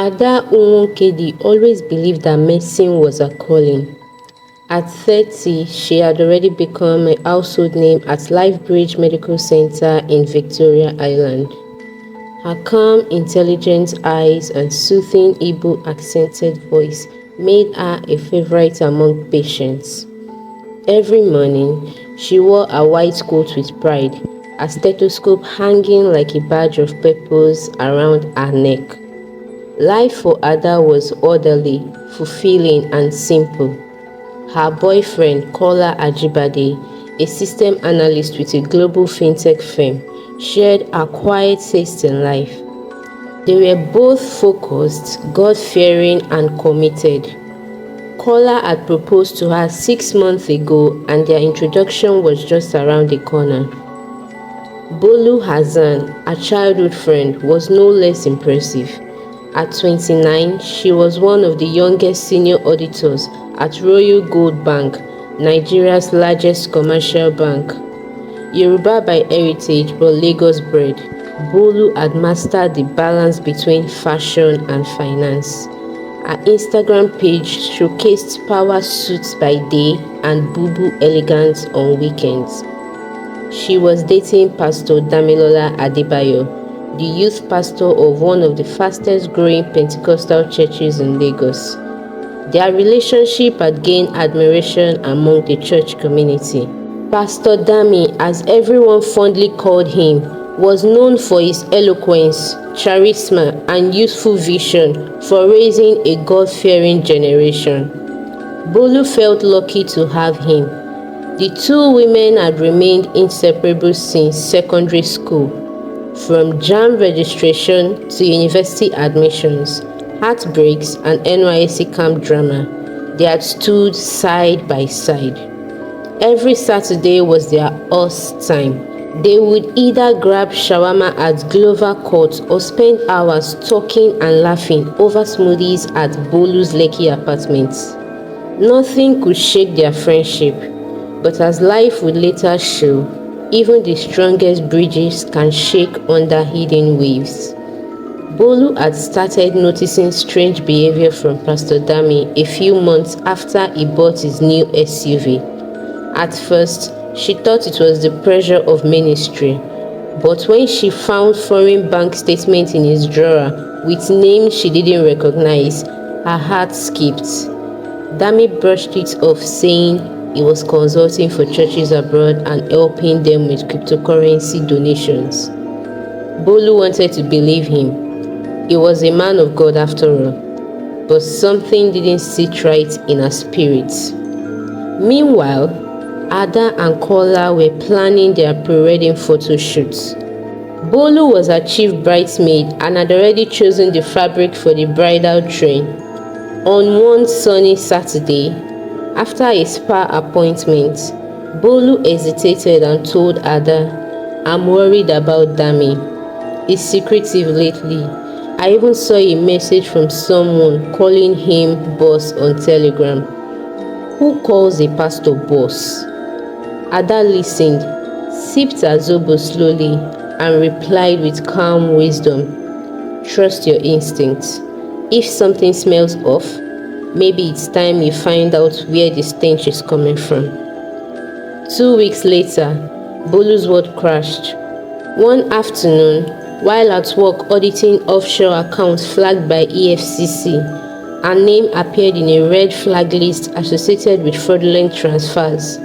Ada Nwokedi always believed that medicine was her calling. At 30, she had already become a household name at LifeBridge Medical Center in Victoria Island. Her calm, intelligent eyes and soothing Igbo accented voice made her a favorite among patients. Every morning, she wore a white coat with pride, a stethoscope hanging like a badge of purpose around her neck. Life for Ada was orderly, fulfilling and simple. Her boyfriend, Kola Ajibade, a system analyst with a global fintech firm, shared a quiet taste in life. They were both focused, God-fearing and committed. Kola had proposed to her 6 months ago and their introduction was just around the corner. Bolu Hassan, a childhood friend, was no less impressive. At 29, she was one of the youngest senior auditors at Royal Gold Bank, Nigeria's largest commercial bank. Yoruba by heritage but Lagos bred, Bolu had mastered the balance between fashion and finance. Her Instagram page showcased power suits by day and bubu elegance on weekends. She was dating Pastor Damilola Adebayo, the youth pastor of one of the fastest growing Pentecostal churches in Lagos. Their relationship had gained admiration among the church community. Pastor Dami, as everyone fondly called him, was known for his eloquence, charisma, and youthful vision for raising a God-fearing generation. Bolu felt lucky to have him. The two women had remained inseparable since secondary school. From JAMB registration to university admissions, heartbreaks and NYSC camp drama, they had stood side by side. Every Saturday was their us time. They would either grab shawarma at Glover Court or spend hours talking and laughing over smoothies at Bolu's Lekki apartments. Nothing could shake their friendship, but as life would later show, even the strongest bridges can shake under hidden waves. Bolu had started noticing strange behavior from Pastor Dami a few months after he bought his new SUV. At first, she thought it was the pressure of ministry, but when she found foreign bank statements in his drawer with names she didn't recognize, her heart skipped. Dami brushed it off, saying he was consulting for churches abroad and helping them with cryptocurrency donations. Bolu wanted to believe him. He was a man of God after all, but something didn't sit right in her spirit. Meanwhile, Ada and Kola were planning their pre-wedding photo shoots. Bolu was her chief bridesmaid and had already chosen the fabric for the bridal train. On one sunny Saturday, after a spa appointment, Bolu hesitated and told Ada, "I'm worried about Dami. He's secretive lately. I even saw a message from someone calling him boss on Telegram." Who calls a pastor boss? Ada listened, sipped her zobo slowly, and replied with calm wisdom, "Trust your instincts. If something smells off, maybe it's time you find out where the stench is coming from." 2 weeks later, Bolu's world crashed. One afternoon, while at work auditing offshore accounts flagged by EFCC, her name appeared in a red flag list associated with fraudulent transfers.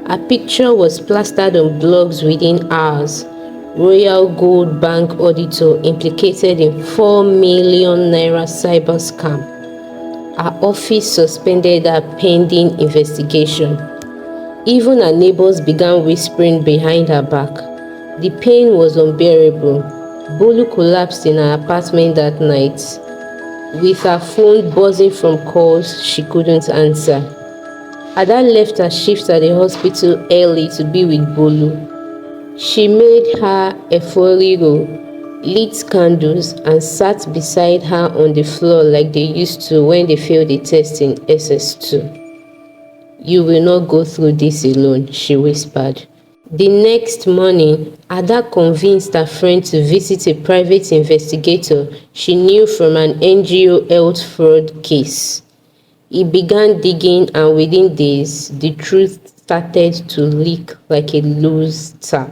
Her picture was plastered on blogs within hours. Royal Gold Bank auditor implicated in 4 million naira cyber scam. Her office suspended her pending investigation. Even her neighbors began whispering behind her back. The pain was unbearable. Bolu collapsed in her apartment that night, with her phone buzzing from calls she couldn't answer. Ada left her shift at the hospital early to be with Bolu. She made her a forigo, lit candles, and sat beside her on the floor like they used to when they failed the test in SS2. "You will not go through this alone," she whispered. The next morning, Ada convinced her friend to visit a private investigator she knew from an NGO health fraud case. He began digging, and within days, the truth started to leak like a loose tap.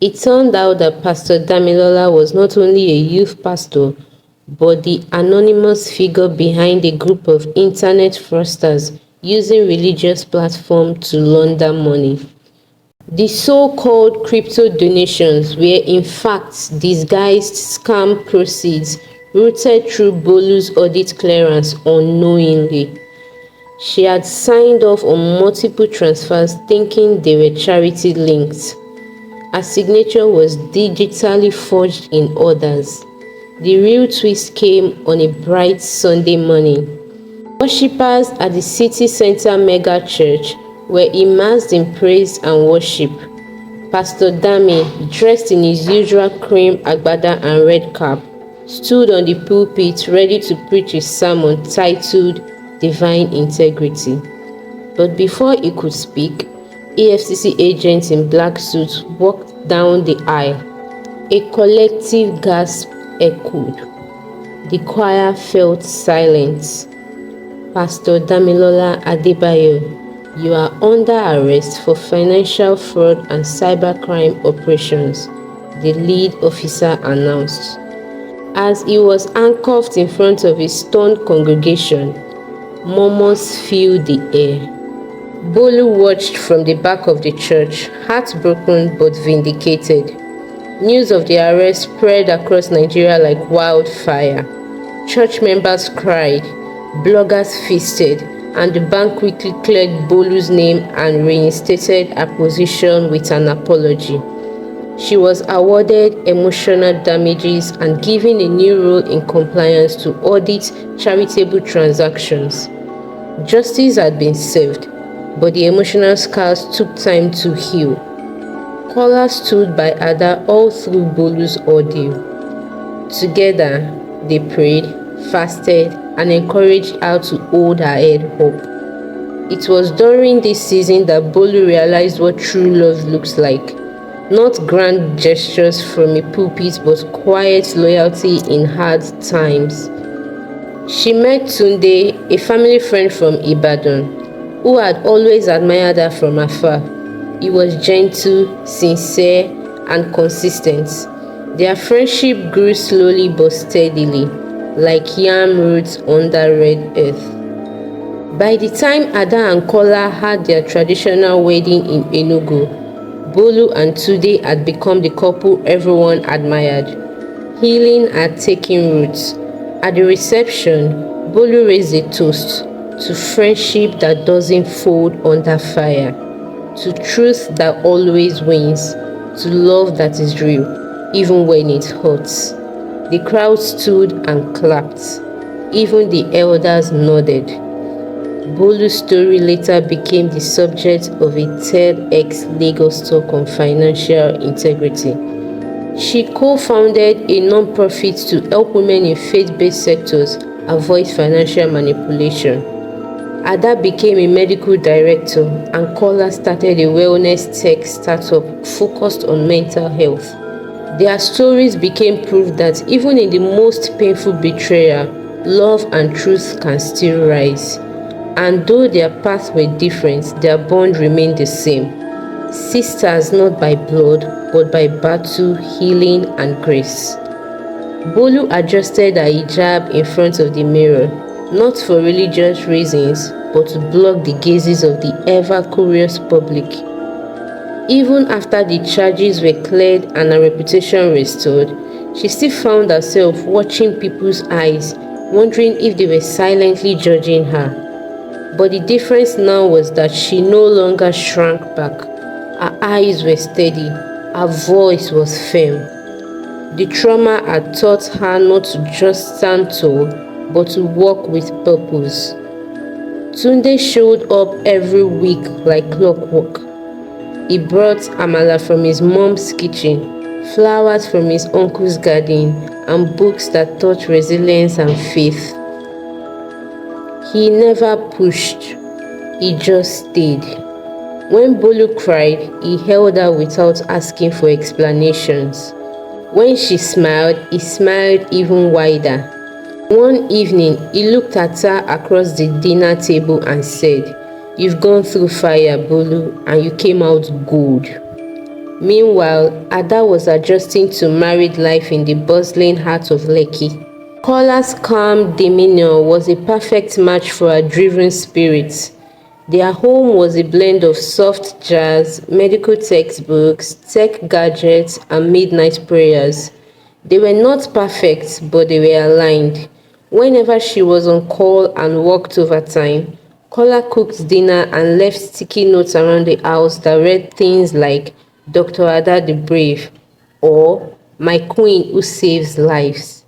It turned out that Pastor Damilola was not only a youth pastor, but the anonymous figure behind a group of internet fraudsters using religious platforms to launder money. The so-called crypto donations were in fact disguised scam proceeds routed through Bolu's audit clearance unknowingly. She had signed off on multiple transfers thinking they were charity linked. Her signature was digitally forged in others. The real twist came on a bright Sunday morning. Worshippers at the city center mega church were immersed in praise and worship. Pastor Dami, dressed in his usual cream agbada and red cap, stood on the pulpit ready to preach a sermon titled Divine Integrity. But before he could speak, EFCC agents in black suits walked down the aisle. A collective gasp echoed. The choir felt silence. Pastor Damilola Adebayo, you are under arrest for financial fraud and cybercrime operations, the lead officer announced. As he was handcuffed in front of a stunned congregation, murmurs filled the air. Bolu watched from the back of the church, heartbroken but vindicated. News of the arrest spread across Nigeria like wildfire. Church members cried, bloggers feasted, and the bank quickly cleared Bolu's name and reinstated her position with an apology. She was awarded emotional damages and given a new role in compliance to audit charitable transactions. Justice had been served, but the emotional scars took time to heal. Callers stood by Ada all through Bolu's ordeal. Together, they prayed, fasted, and encouraged her to hold her head up. It was during this season that Bolu realized what true love looks like. Not grand gestures from a pulpit, but quiet loyalty in hard times. She met Tunde, a family friend from Ibadan, who had always admired her from afar. He was gentle, sincere, and consistent. Their friendship grew slowly but steadily, like yam roots under red earth. By the time Ada and Kola had their traditional wedding in Enugu, Bolu and Tunde had become the couple everyone admired. Healing had taken roots. At the reception, Bolu raised a toast to friendship that doesn't fold under fire, to truth that always wins, to love that is real, even when it hurts. The crowd stood and clapped. Even the elders nodded. Bolu's story later became the subject of a TEDx Lagos talk on financial integrity. She co-founded a non-profit to help women in faith-based sectors avoid financial manipulation. Ada became a medical director, and Kola started a wellness tech startup focused on mental health. Their stories became proof that even in the most painful betrayal, love and truth can still rise. And though their paths were different, their bond remained the same. Sisters not by blood, but by battle, healing, and grace. Bolu adjusted her hijab in front of the mirror, not for religious reasons, but to block the gazes of the ever-curious public. Even after the charges were cleared and her reputation restored, she still found herself watching people's eyes, wondering if they were silently judging her. But the difference now was that she no longer shrank back. Her eyes were steady, her voice was firm. The trauma had taught her not to just stand tall, but to walk with purpose. Tunde showed up every week like clockwork. He brought amala from his mom's kitchen, flowers from his uncle's garden, and books that taught resilience and faith. He never pushed, he just stayed. When Bolu cried, he held her without asking for explanations. When she smiled, he smiled even wider. One evening, he looked at her across the dinner table and said, "You've gone through fire, Bolu, and you came out good." Meanwhile, Ada was adjusting to married life in the bustling heart of Lekki. Kola's calm demeanor was a perfect match for her driven spirit. Their home was a blend of soft jazz, medical textbooks, tech gadgets, and midnight prayers. They were not perfect, but they were aligned. Whenever she was on call and worked overtime, Kola cooked dinner and left sticky notes around the house that read things like "Dr. Ada the Brave" or "My Queen Who Saves Lives."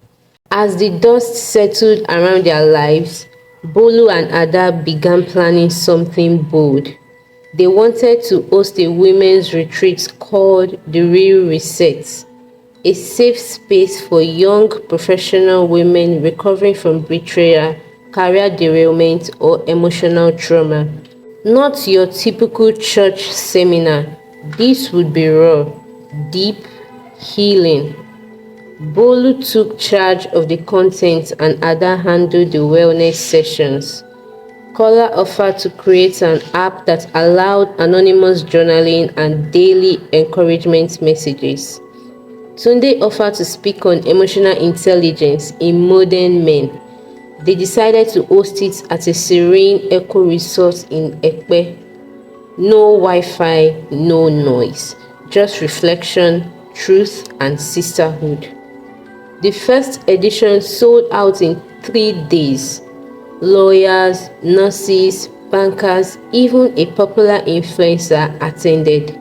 As the dust settled around their lives, Bolu and Ada began planning something bold. They wanted to host a women's retreat called The Real Reset, a safe space for young professional women recovering from betrayal, career derailment, or emotional trauma. Not your typical church seminar. This would be raw, deep, healing. Bolu took charge of the content and Ada handled the wellness sessions. Kola offered to create an app that allowed anonymous journaling and daily encouragement messages. Tunde offered to speak on emotional intelligence in modern men. They decided to host it at a serene eco resort in Ekpe. No Wi-Fi, no noise, just reflection, truth, and sisterhood. The first edition sold out in 3 days. Lawyers, nurses, bankers, even a popular influencer attended.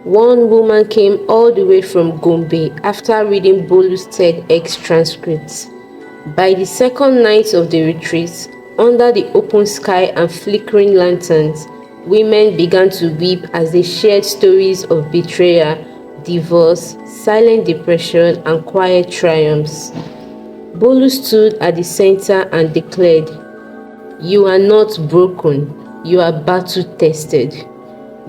One woman came all the way from Gombe after reading Bolu's TEDx transcripts. By the second night of the retreat, under the open sky and flickering lanterns, women began to weep as they shared stories of betrayal, divorce, silent depression, and quiet triumphs. Bolu stood at the center and declared, "You are not broken, you are battle-tested."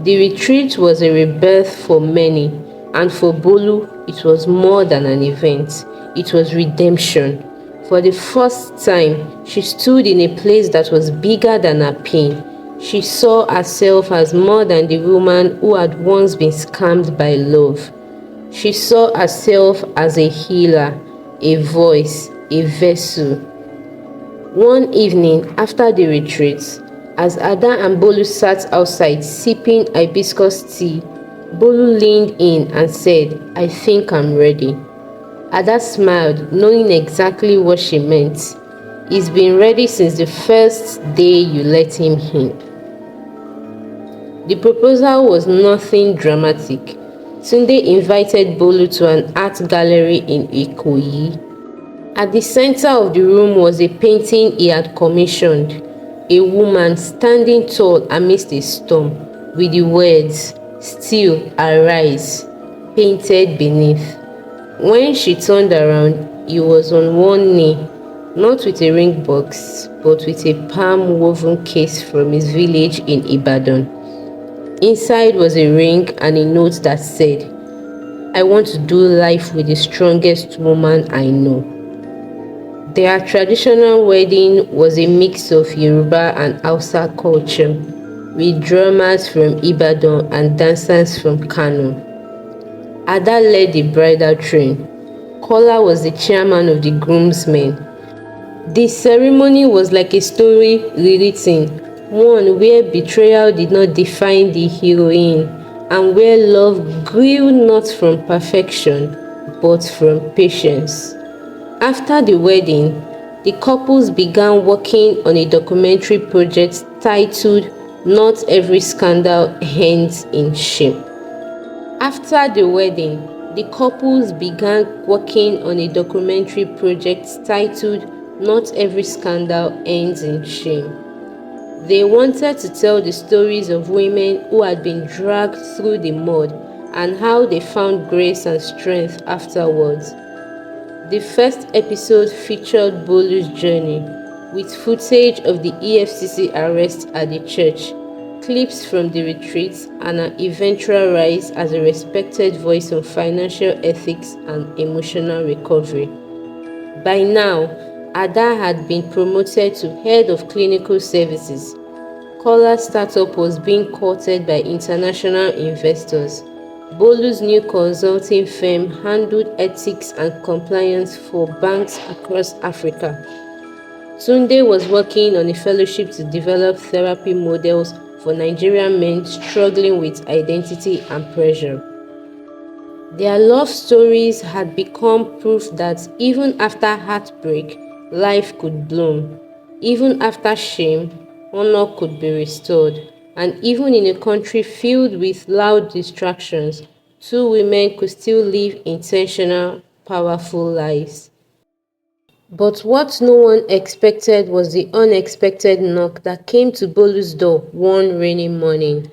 The retreat was a rebirth for many, and for Bolu, it was more than an event. It was redemption. For the first time, she stood in a place that was bigger than her pain. She saw herself as more than the woman who had once been scammed by love. She saw herself as a healer, a voice, a vessel. One evening after the retreat, as Ada and Bolu sat outside sipping hibiscus tea, Bolu leaned in and said, "I think I'm ready." Ada smiled, knowing exactly what she meant. "He's been ready since the first day you let him in." The proposal was nothing dramatic. Tunde invited Bolu to an art gallery in Ikoyi. At the center of the room was a painting he had commissioned, a woman standing tall amidst a storm, with the words, "Still arise," painted beneath. When she turned around, he was on one knee, not with a ring box, but with a palm-woven case from his village in Ibadan. Inside was a ring and a note that said, "I want to do life with the strongest woman I know." Their traditional wedding was a mix of Yoruba and Hausa culture, with drummers from Ibadan and dancers from Kano. Ada led the bridal train. Kola was the chairman of the groomsmen. The ceremony was like a story rewritten, one where betrayal did not define the heroine, and where love grew not from perfection, but from patience. After the wedding, the couples began working on a documentary project titled "Not Every Scandal Ends in Shame." After the wedding, the couples began working on a documentary project titled "Not Every Scandal Ends in Shame." They wanted to tell the stories of women who had been dragged through the mud and how they found grace and strength afterwards. The first episode featured Bolu's journey, with footage of the EFCC arrest at the church. clips from the retreats, and her eventual rise as a respected voice on financial ethics and emotional recovery. By now, Ada had been promoted to head of clinical services. Kola's startup was being courted by international investors. Bolu's new consulting firm handled ethics and compliance for banks across Africa. Tunde was working on a fellowship to develop therapy models for Nigerian men struggling with identity and pressure. Their love stories had become proof that even after heartbreak, life could bloom. Even after shame, honor could be restored. And even in a country filled with loud distractions, two women could still live intentional, powerful lives. But what no one expected was the unexpected knock that came to Bolu's door one rainy morning.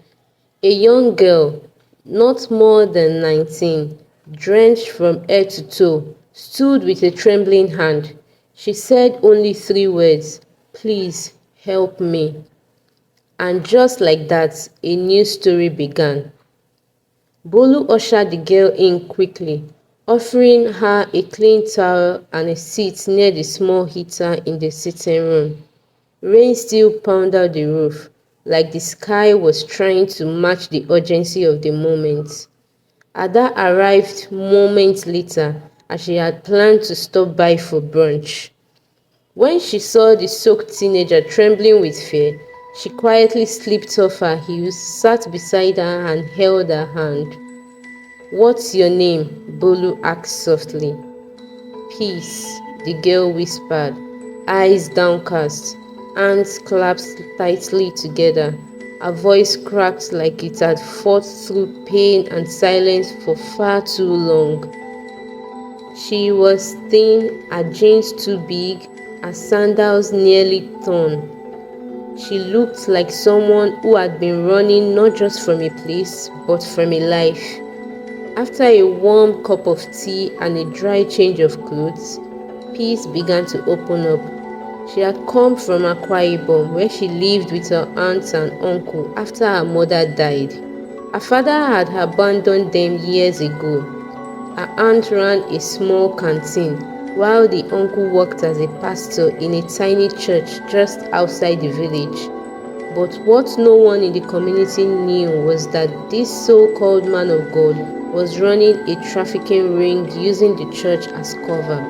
A young girl, not more than 19, drenched from head to toe, stood with a trembling hand. She said only 3 words, "Please help me." And just like that, a new story began. Bolu ushered the girl in quickly, offering her a clean towel and a seat near the small heater in the sitting room. Rain still pounded the roof, like the sky was trying to match the urgency of the moment. Ada arrived moments later, as she had planned to stop by for brunch. When she saw the soaked teenager trembling with fear, she quietly slipped off her heels, sat beside her and held her hand. "What's your name?" Bolu asked softly. "Peace," the girl whispered, eyes downcast, hands clasped tightly together. Her voice cracked like it had fought through pain and silence for far too long. She was thin, her jeans too big, her sandals nearly torn. She looked like someone who had been running not just from a place, but from a life. After a warm cup of tea and a dry change of clothes, peace began to open up. She had come from Akwa Ibom, where she lived with her aunt and uncle after her mother died. Her father had abandoned them years ago. Her aunt ran a small canteen, while the uncle worked as a pastor in a tiny church just outside the village. But what no one in the community knew was that this so-called man of God was running a trafficking ring using the church as cover.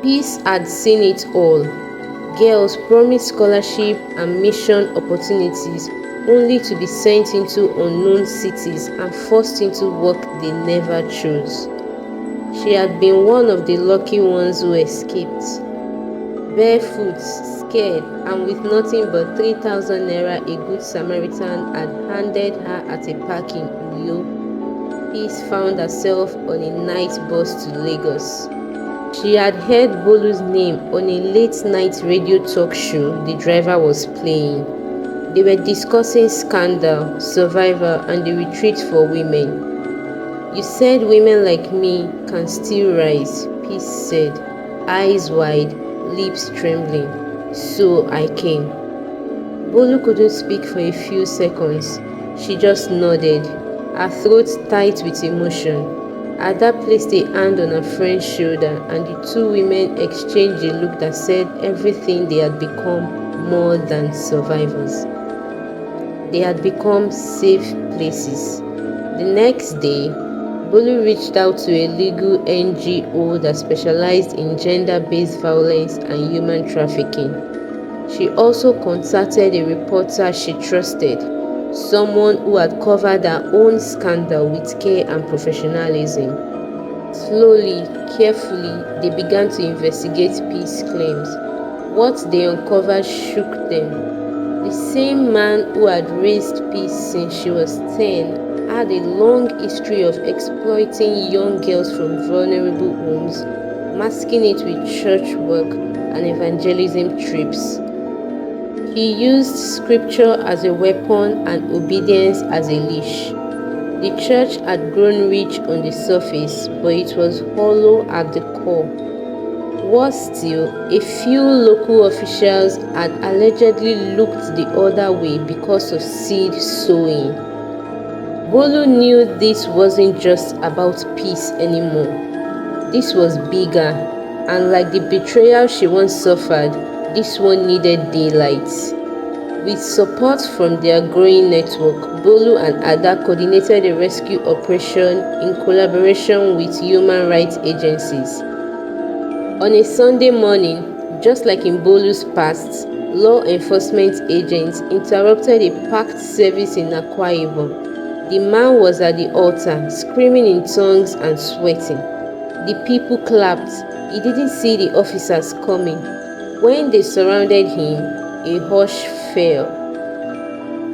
Peace had seen it all. Girls promised scholarship and mission opportunities only to be sent into unknown cities and forced into work they never chose. She had been one of the lucky ones who escaped. Barefoot, scared, and with nothing but 3,000 naira a good Samaritan had handed her at a park in Uyo, Peace found herself on a night bus to Lagos. She had heard Bolu's name on a late-night radio talk show the driver was playing. They were discussing scandal, survival, and the retreat for women. "You said women like me can still rise," Peace said, eyes wide, lips trembling. "So I came." Bolu couldn't speak for a few seconds. She just nodded, her throat tight with emotion. Ada placed a hand on her friend's shoulder, and the two women exchanged a look that said everything they had become more than survivors. They had become safe places. The next day, Bolu reached out to a legal NGO that specialized in gender-based violence and human trafficking. She also contacted a reporter she trusted, someone who had covered her own scandal with care and professionalism. Slowly, carefully, they began to investigate Peace claims. What they uncovered shook them. The same man who had raised Peace since she was 10 had a long history of exploiting young girls from vulnerable homes, masking it with church work and evangelism trips. He used scripture as a weapon and obedience as a leash. The church had grown rich on the surface, but it was hollow at the core. Worse still, a few local officials had allegedly looked the other way because of seed sowing. Bolu knew this wasn't just about peace anymore. This was bigger, and like the betrayal she once suffered, this one needed daylight. With support from their growing network, Bolu and Ada coordinated a rescue operation in collaboration with human rights agencies. On a Sunday morning, just like in Bolu's past, law enforcement agents interrupted a packed service in Akwa Ibom. The man was at the altar, screaming in tongues and sweating. The people clapped. He didn't see the officers coming. When they surrounded him, a hush fell.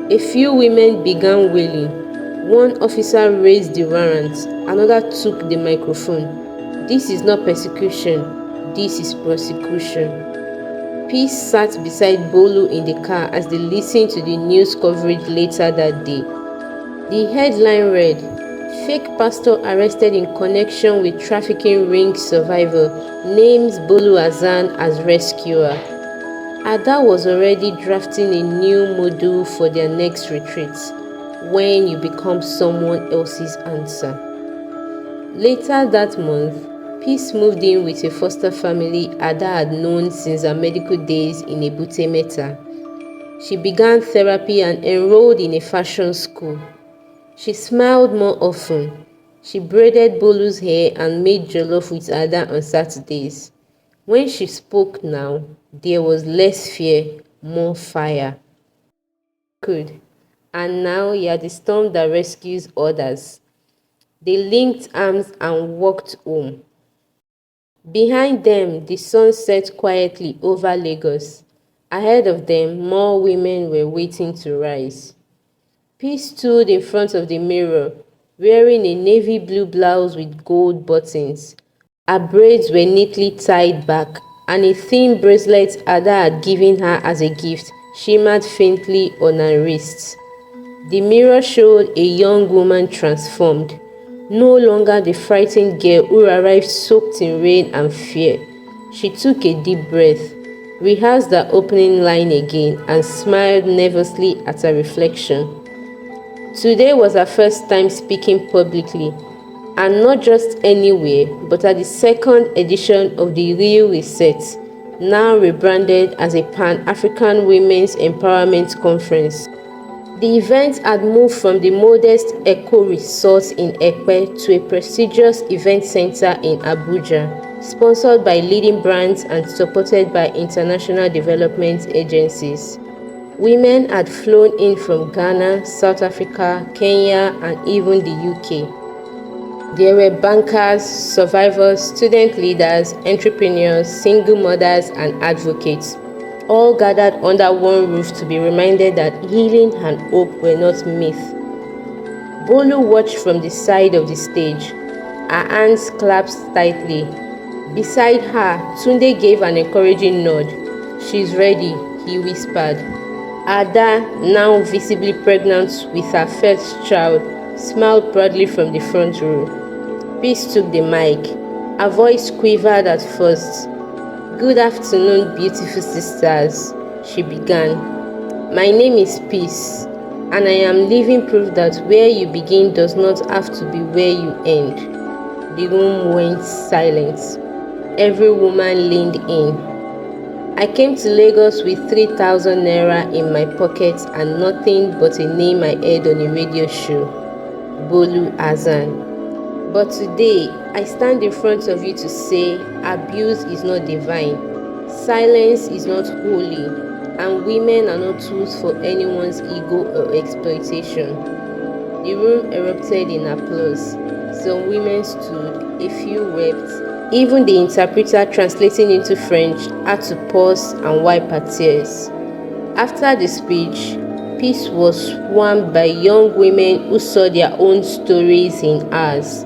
A few women began wailing. One officer raised the warrant, another took the microphone. This is not persecution, this is prosecution. Peace sat beside Bolu in the car as they listened to the news coverage later that day. The headline read, "Fake pastor arrested in connection with trafficking ring survivor names Bolu Hassan as rescuer." Ada was already drafting a new module for their next retreat, when you become someone else's answer. Later that month, Peace moved in with a foster family Ada had known since her medical days in Ebute Metta. She began therapy and enrolled in a fashion school. She smiled more often. She braided Bolu's hair and made jollof with Ada on Saturdays. When she spoke now, there was less fear, more fire. Good. And now you are the storm that rescues others. They linked arms and walked home. Behind them, the sun set quietly over Lagos. Ahead of them, more women were waiting to rise. Peace stood in front of the mirror, wearing a navy blue blouse with gold buttons. Her braids were neatly tied back, and a thin bracelet Ada had given her as a gift shimmered faintly on her wrists. The mirror showed a young woman transformed, no longer the frightened girl who arrived soaked in rain and fear. She took a deep breath, rehearsed the opening line again, and smiled nervously at her reflection. Today was her first time speaking publicly, and not just anywhere, but at the second edition of the Real Reset, now rebranded as a Pan-African Women's Empowerment Conference. The event had moved from the modest Eco Resort in Ekpe to a prestigious event center in Abuja, sponsored by leading brands and supported by international development agencies. Women had flown in from Ghana, South Africa, Kenya, and even the UK. There were bankers, survivors, student leaders, entrepreneurs, single mothers, and advocates, all gathered under one roof to be reminded that healing and hope were not myth. Bolu watched from the side of the stage. Her hands clasped tightly. Beside her, Tunde gave an encouraging nod. "She's ready," he whispered. Ada, now visibly pregnant with her first child, smiled proudly from the front row. Peace took the mic. Her voice quivered at first. "Good afternoon, beautiful sisters," she began. "My name is Peace, and I am living proof that where you begin does not have to be where you end." The room went silent. Every woman leaned in. "I came to Lagos with 3,000 naira in my pocket and nothing but a name I heard on a radio show. Bolu Hassan. But today, I stand in front of you to say abuse is not divine, silence is not holy, and women are not tools for anyone's ego or exploitation." The room erupted in applause. Some women stood, a few wept. Even the interpreter translating into French had to pause and wipe her tears. After the speech, Peace was swarmed by young women who saw their own stories in ours.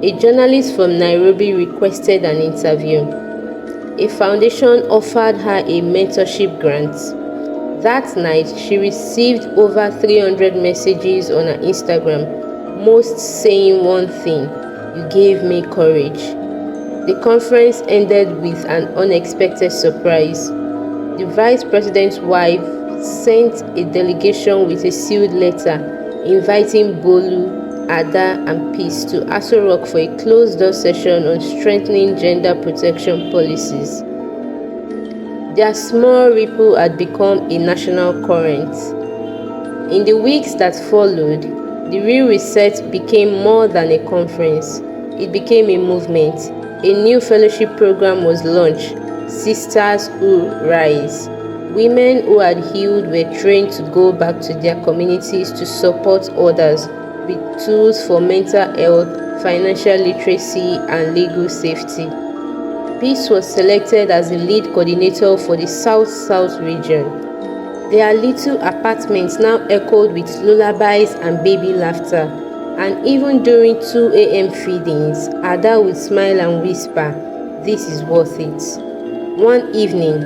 A journalist from Nairobi requested an interview. A foundation offered her a mentorship grant. That night, she received over 300 messages on her Instagram, most saying one thing: "You gave me courage." The conference ended with an unexpected surprise. The vice president's wife sent a delegation with a sealed letter inviting Bolu, Ada, and Peace to Aso Rock for a closed-door session on strengthening gender protection policies. Their small ripple had become a national current. In the weeks that followed, the real reset became more than a conference. It became a movement. A new fellowship program was launched, Sisters Who Rise. Women who had healed were trained to go back to their communities to support others with tools for mental health, financial literacy, and legal safety. Peace was selected as the lead coordinator for the South-South region. Their little apartments now echoed with lullabies and baby laughter, and even during 2 a.m. feedings, Ada would smile and whisper, "This is worth it." One evening,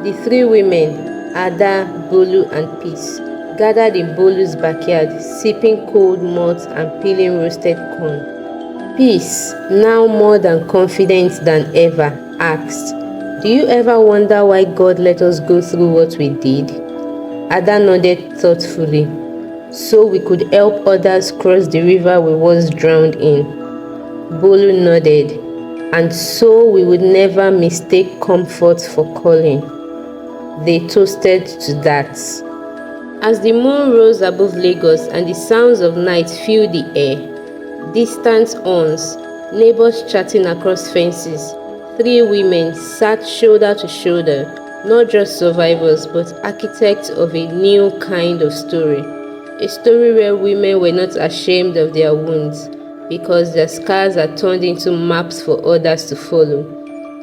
the three women, Ada, Bolu, and Peace, gathered in Bolu's backyard, sipping cold malt and peeling roasted corn. Peace, now more than confident than ever, asked, "Do you ever wonder why God let us go through what we did?" Ada nodded thoughtfully. "So we could help others cross the river we once drowned in." Bolu nodded. "And so we would never mistake comfort for calling." They toasted to that. As the moon rose above Lagos and the sounds of night filled the air, distant horns, neighbors chatting across fences, three women sat shoulder to shoulder, not just survivors but architects of a new kind of story. A story where women were not ashamed of their wounds because their scars are turned into maps for others to follow.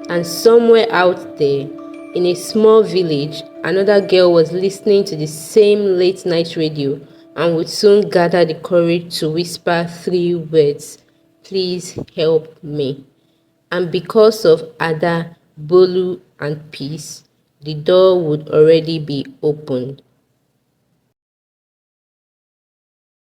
And somewhere out there, in a small village, another girl was listening to the same late-night radio and would soon gather the courage to whisper three words, "Please help me." And because of Ada, Bolu, and Peace, the door would already be opened.